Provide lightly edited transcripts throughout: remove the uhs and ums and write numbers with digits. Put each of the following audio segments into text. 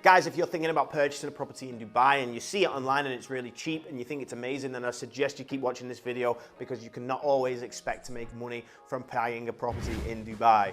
Guys, if you're thinking about purchasing a property in Dubai and you see it online and it's really cheap and you think it's amazing, then I suggest you keep watching this video because you cannot always expect to make money from buying a property in Dubai.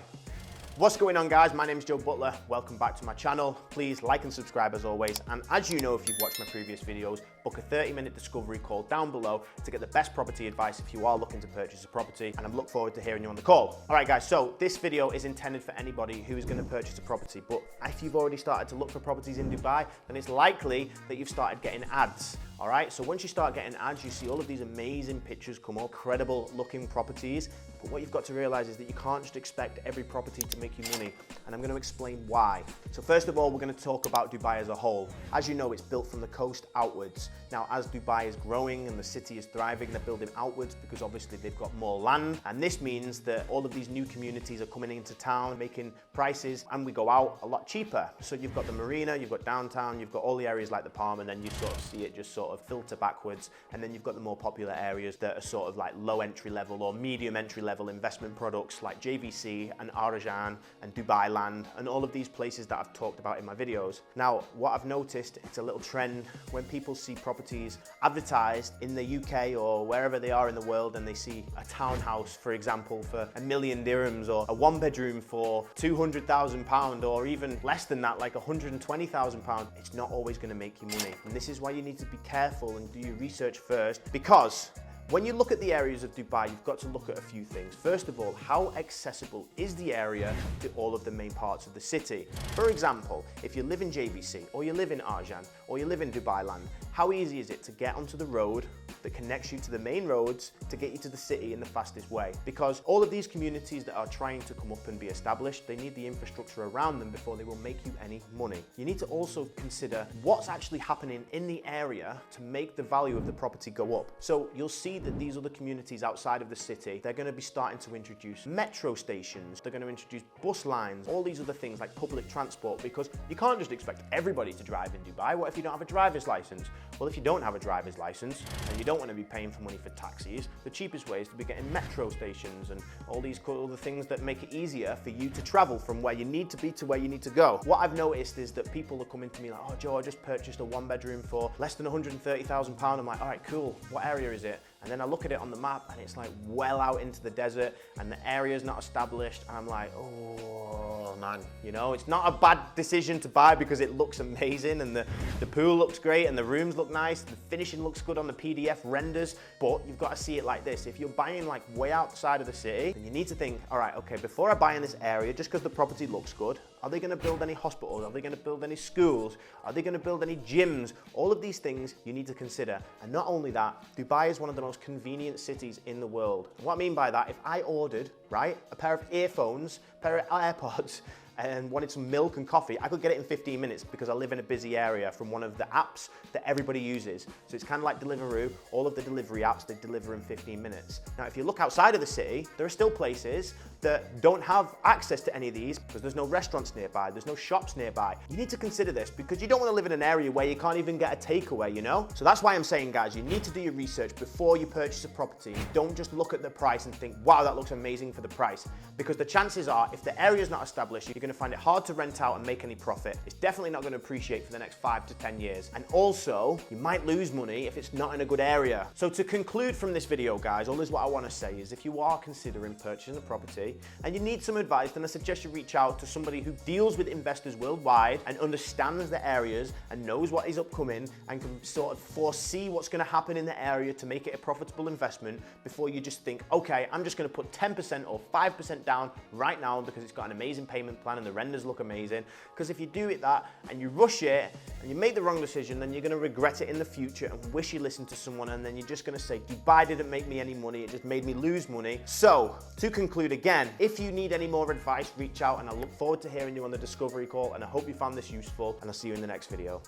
What's going on, guys? My name is Joe Butler. Welcome back to my channel. Please like and subscribe as always. And as you know, if you've watched my previous videos, book a 30-minute discovery call down below to get the best property advice if you are looking to purchase a property. And I look forward to hearing you on the call. All right, guys, so this video is intended for anybody who is going to purchase a property. But if you've already started to look for properties in Dubai, then it's likely that you've started getting ads. All right, so once you start getting ads, you see all of these amazing pictures come up, incredible looking properties. But what you've got to realize is that you can't just expect every property to make you money. And I'm going to explain why. So first of all, we're going to talk about Dubai as a whole. As you know, it's built from the coast outwards. Now, as Dubai is growing and the city is thriving, they're building outwards because obviously they've got more land. And this means that all of these new communities are coming into town, making prices, and we go out a lot cheaper. So you've got the marina, you've got downtown, you've got all the areas like the Palm, and then you sort of see it just sort of filter backwards. And then you've got the more popular areas that are sort of like low entry level or medium entry level investment products like JVC and Arajan and Dubai Land and all of these places that I've talked about in my videos. Now, what I've noticed, it's a little trend when people see properties advertised in the UK or wherever they are in the world, and they see a townhouse, for example, for £1 million dirhams, or a one bedroom for £200,000, or even less than that, like £120,000. It's not always going to make you money. And this is why you need to be careful and do your research first, because when you look at the areas of Dubai, you've got to look at a few things. First of all, how accessible is the area to all of the main parts of the city? For example, if you live in JVC, or you live in Arjan, or you live in Dubai Land, how easy is it to get onto the road that connects you to the main roads to get you to the city in the fastest way? Because all of these communities that are trying to come up and be established, they need the infrastructure around them before they will make you any money. You need to also consider what's actually happening in the area to make the value of the property go up. So you'll see that these other communities outside of the city, they're going to be starting to introduce metro stations, they're going to introduce bus lines, all these other things like public transport, because you can't just expect everybody to drive in Dubai. What if you don't have a driver's license? Well, if you don't have a driver's license and you don't want to be paying for money for taxis, the cheapest way is to be getting metro stations and all these other things that make it easier for you to travel from where you need to be to where you need to go. What I've noticed is that people are coming to me like, oh Joe, I just purchased a one bedroom for less than £130,000. I'm like, all right, cool. What area is it? And then I look at it on the map and it's like well out into the desert and the area's not established. And I'm like, oh man, you know, it's not a bad decision to buy because it looks amazing and the pool looks great and the rooms look nice. The finishing looks good on the PDF renders, but you've got to see it like this. If you're buying like way outside of the city, then you need to think, all right, okay, before I buy in this area, just because the property looks good, are they going to build any hospitals? Are they going to build any schools? Are they going to build any gyms? All of these things you need to consider. And not only that, Dubai is one of the most convenient cities in the world. And what I mean by that, if I ordered, right, a pair of earphones, a pair of AirPods, and wanted some milk and coffee, I could get it in 15 minutes because I live in a busy area from one of the apps that everybody uses. So it's kind of like Deliveroo. All of the delivery apps, they deliver in 15 minutes. Now, if you look outside of the city, there are still places that don't have access to any of these because there's no restaurants nearby, there's no shops nearby. You need to consider this because you don't want to live in an area where you can't even get a takeaway, you know? So that's why I'm saying, guys, you need to do your research before you purchase a property. Don't just look at the price and think, wow, that looks amazing for the price. Because the chances are, if the area is not established, you're going to find it hard to rent out and make any profit. It's definitely not going to appreciate for the next 5 to 10 years. And also, you might lose money if it's not in a good area. So to conclude from this video, guys, all this what I want to say is if you are considering purchasing a property and you need some advice, then I suggest you reach out to somebody who deals with investors worldwide and understands the areas and knows what is upcoming and can sort of foresee what's going to happen in the area to make it a profitable investment before you just think, okay, I'm just going to put 10% or 5% down right now because it's got an amazing payment plan and the renders look amazing. Because if you do it that and you rush it and you make the wrong decision, then you're going to regret it in the future and wish you listened to someone, and then you're just going to say, Dubai didn't make me any money, it just made me lose money. So to conclude again, if you need any more advice, reach out, and I look forward to hearing you on the discovery call, and I hope you found this useful, and I'll see you in the next video.